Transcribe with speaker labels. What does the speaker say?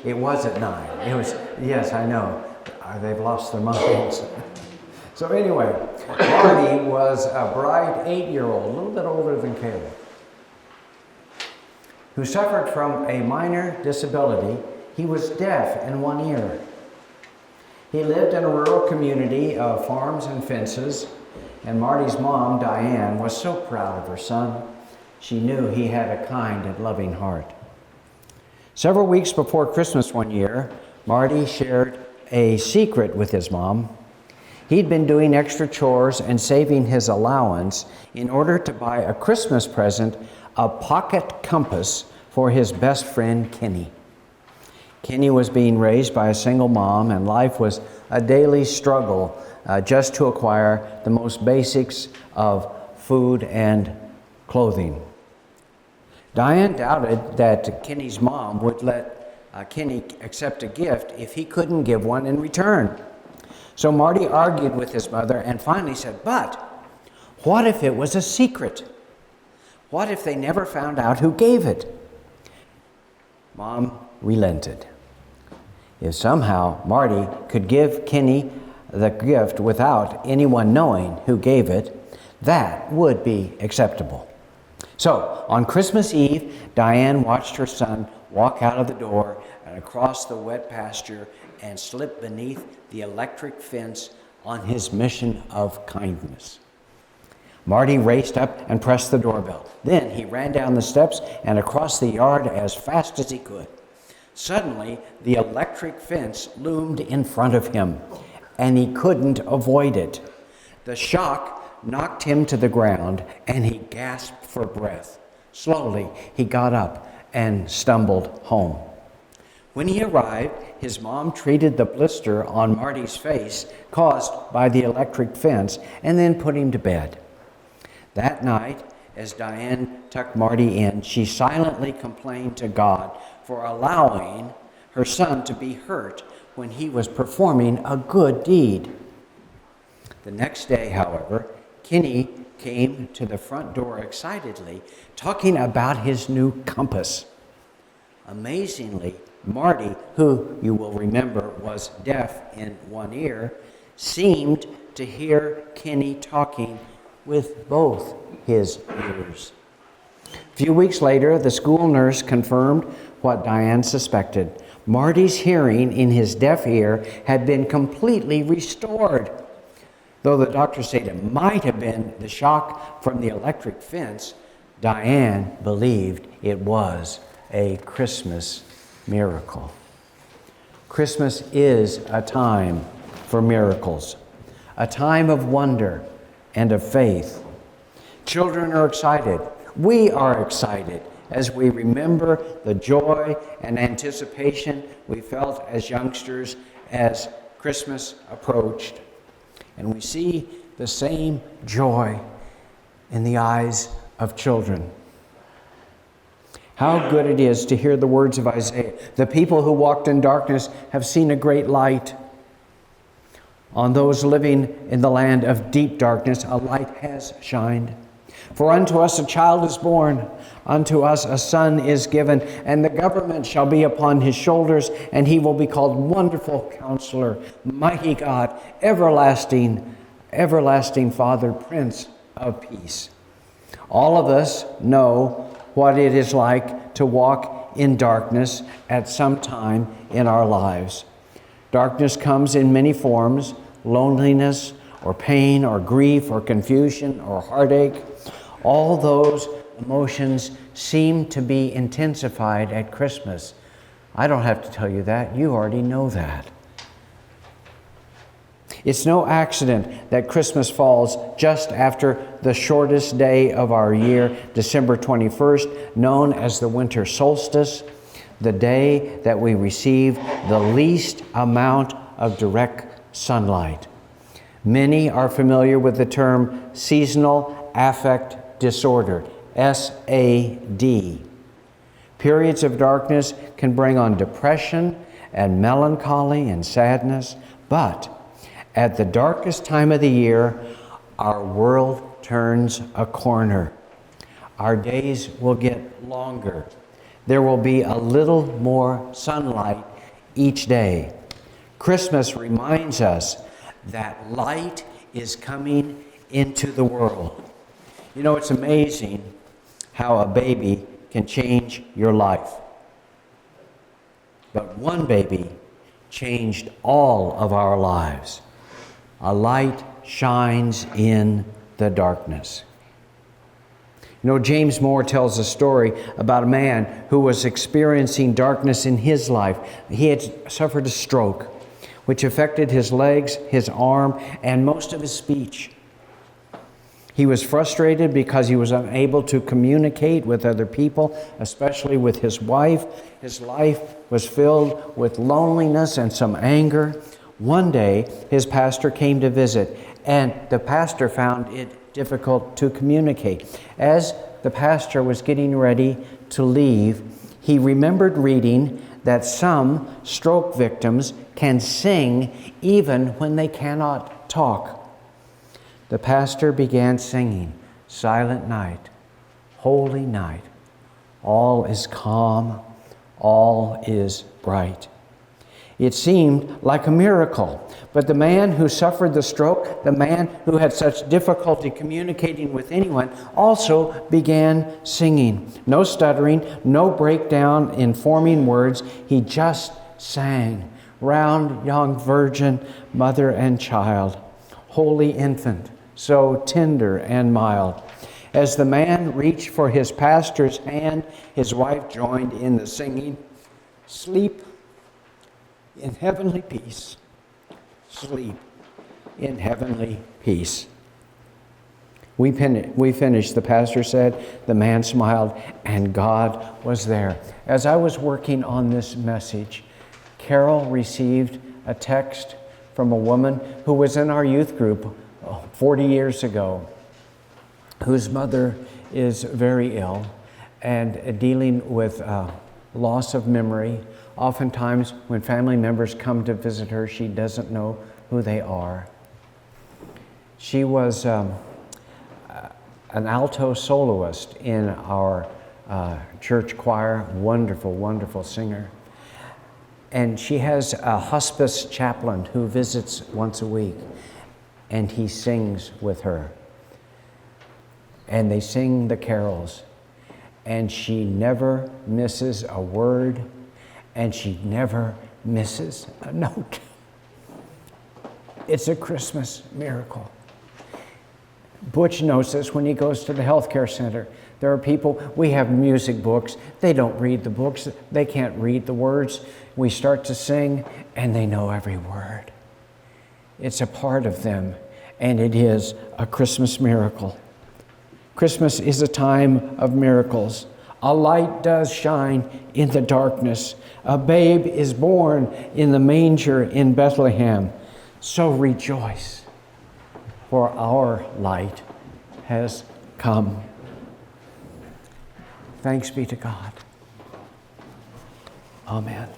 Speaker 1: It was at 9. It was, yes, I know. They've lost their minds. So anyway, Marty was a bright 8-year-old, a little bit older than Caleb, who suffered from a minor disability. He was deaf in one ear. He lived in a rural community of farms and fences, and Marty's mom, Diane, was so proud of her son. She knew he had a kind and loving heart. Several weeks before Christmas one year, Marty shared a secret with his mom. He'd been doing extra chores and saving his allowance in order to buy a Christmas present, a pocket compass for his best friend, Kenny. Kenny was being raised by a single mom, and life was a daily struggle just to acquire the most basics of food and clothing. Diane doubted that Kenny's mom would let Kenny accept a gift if he couldn't give one in return. So Marty argued with his mother and finally said, "But what if it was a secret? What if they never found out who gave it?" Mom relented. If somehow Marty could give Kenny the gift without anyone knowing who gave it, that would be acceptable. So on Christmas Eve, Diane watched her son walk out of the door and across the wet pasture and slip beneath the electric fence on his mission of kindness. Marty raced up and pressed the doorbell. Then he ran down the steps and across the yard as fast as he could. Suddenly, the electric fence loomed in front of him, and he couldn't avoid it. The shock knocked him to the ground, and he gasped for breath. Slowly, he got up and stumbled home. When he arrived, his mom treated the blister on Marty's face caused by the electric fence and then put him to bed. That night, as Diane tucked Marty in, she silently complained to God for allowing her son to be hurt when he was performing a good deed. The next day, however, Kenny came to the front door excitedly, talking about his new compass. Amazingly, Marty, who you will remember was deaf in one ear, seemed to hear Kenny talking with both his ears. A few weeks later, the school nurse confirmed what Diane suspected. Marty's hearing in his deaf ear had been completely restored. Though the doctor said it might have been the shock from the electric fence, Diane believed it was a Christmas miracle. Christmas is a time for miracles, a time of wonder and of faith. Children are excited. We are excited as we remember the joy and anticipation we felt as youngsters as Christmas approached. And we see the same joy in the eyes of children. How good it is to hear the words of Isaiah. The people who walked in darkness have seen a great light. On those living in the land of deep darkness, a light has shined. For unto us a child is born, unto us a son is given, and the government shall be upon his shoulders, and he will be called Wonderful Counselor, Mighty God, Everlasting Father, Prince of Peace. All of us know what it is like to walk in darkness at some time in our lives. Darkness comes in many forms: loneliness, or pain, or grief, or confusion, or heartache. All those emotions seem to be intensified at Christmas. I don't have to tell you that. You already know that. It's no accident that Christmas falls just after the shortest day of our year, December 21st, known as the winter solstice, the day that we receive the least amount of direct sunlight. Many are familiar with the term seasonal affect disorder, SAD. Periods of darkness can bring on depression and melancholy and sadness, but at the darkest time of the year, our world turns a corner. Our days will get longer. There will be a little more sunlight each day. Christmas reminds us that light is coming into the world. You know, it's amazing how a baby can change your life. But one baby changed all of our lives. A light shines in the darkness. You know, James Moore tells a story about a man who was experiencing darkness in his life. He had suffered a stroke, which affected his legs, his arm, and most of his speech. He was frustrated because he was unable to communicate with other people, especially with his wife. His life was filled with loneliness and some anger. One day, his pastor came to visit, and the pastor found it difficult to communicate. As the pastor was getting ready to leave, he remembered reading that some stroke victims can sing even when they cannot talk. The pastor began singing, "Silent night, holy night, all is calm, all is bright." It seemed like a miracle, but the man who suffered the stroke, the man who had such difficulty communicating with anyone, also began singing. No stuttering, no breakdown in forming words. He just sang. Round young virgin, mother and child, holy infant, so tender and mild. As the man reached for his pastor's hand, his wife joined in the singing. Sleep in heavenly peace. Sleep in heavenly peace. We finished, the pastor said. The man smiled, and God was there. As I was working on this message, Carol received a text from a woman who was in our youth group 40 years ago, whose mother is very ill and dealing with loss of memory. Oftentimes, when family members come to visit her, she doesn't know who they are. She was an alto soloist in our church choir, wonderful, wonderful singer. And she has a hospice chaplain who visits once a week, and he sings with her. And they sing the carols, and she never misses a word, and she never misses a note. It's a Christmas miracle. Butch knows this when he goes to the healthcare center. There are people, we have music books, they don't read the books, they can't read the words. We start to sing, and they know every word. It's a part of them, and it is a Christmas miracle. Christmas is a time of miracles. A light does shine in the darkness. A babe is born in the manger in Bethlehem. So rejoice, for our light has come. Thanks be to God. Amen.